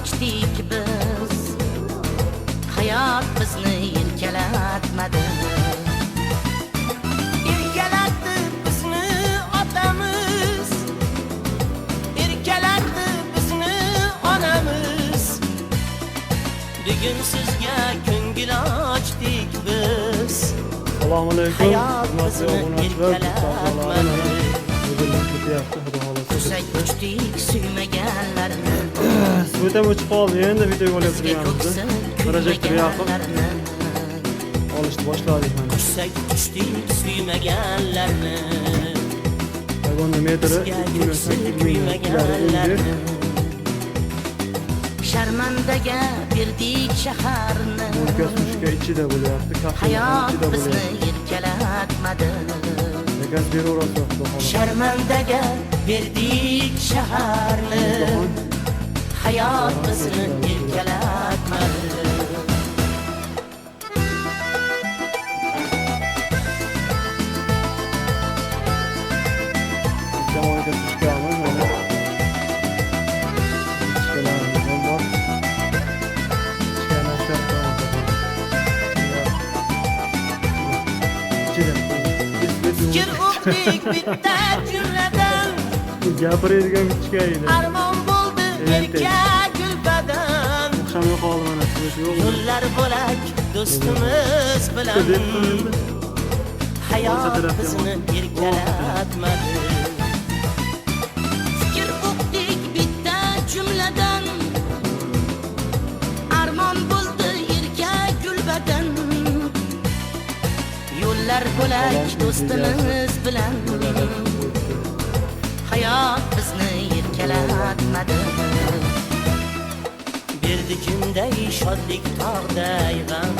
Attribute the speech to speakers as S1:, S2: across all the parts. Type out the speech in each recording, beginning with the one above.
S1: ochdik biz, hayot bizni erkalatmadi. Erkalatdi bizni otamiz, erkalatdi bizni onamiz. Bugun sizga ko'ngil ochdik biz,
S2: Assalomu alaykum.
S1: hayot bizni erkalatmadi. Kusak kuchdik suymaganlarni,
S2: Suvitam o'chib qoldi. Endi videoga olib turganmiz. Projektor yoqib olishni boshladik mana.
S1: kusak kuchdik suymaganlarni,
S2: Vagonning metri 2,8
S1: sharmandaga berdik shaharni,
S2: Kosmishga ichida bo'lyapti.
S1: hayot
S2: Ichida
S1: bizni
S2: bo'lyapti.
S1: erkalatmadi.
S2: Gaz beraverasiz xudo xohlasa.
S1: Sharmandaga berdik shaharni, hayot bizni erkalatmadi.
S2: Jamoaga tushganmiz mana. Ishkalarimiz ham bor. Ishkalar
S1: Fikr o'qdik bitta jumladan,
S2: gapiradigan kichkaydi.
S1: armon bo'ldi erka gulbadan.
S2: O'xshamay qoldi mana siz yo'q.
S1: Yo'llar bo'lak do'stimiz bilan, hayot bizni erkalatmadi. Fikr o'qdik bitta jumladan, armon bo'ldi erka gulbadan. Yo'llar bo'lak do'stimiz bilan, hayot bizni erkalatmadi. Berdi kimday shodlik tog'day g'am,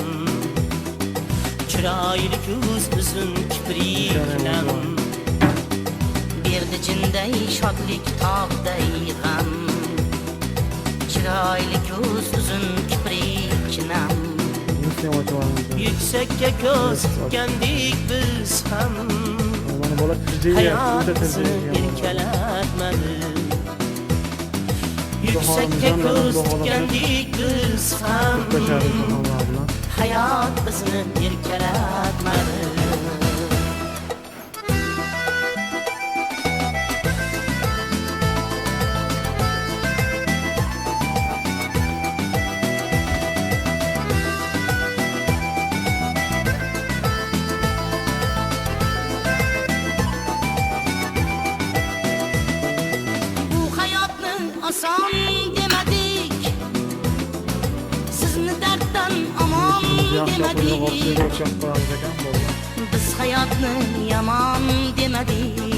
S1: chiroyli ko'z uzun kipriklam. Berdi jinday shodlik tog'day g'am, chiroyli ko'z uzun kipriklam. Yuksakka ko'z tikkandik biz ham,
S2: Mana bola
S1: hayot bizni erkalatmadi. Yuksakka ko'z tikkandik biz ham, hayot bizni erkalatmadi. Bu hayotni oson demadik, sizni darddan omon demadik. Biz hayotni yomon demadik,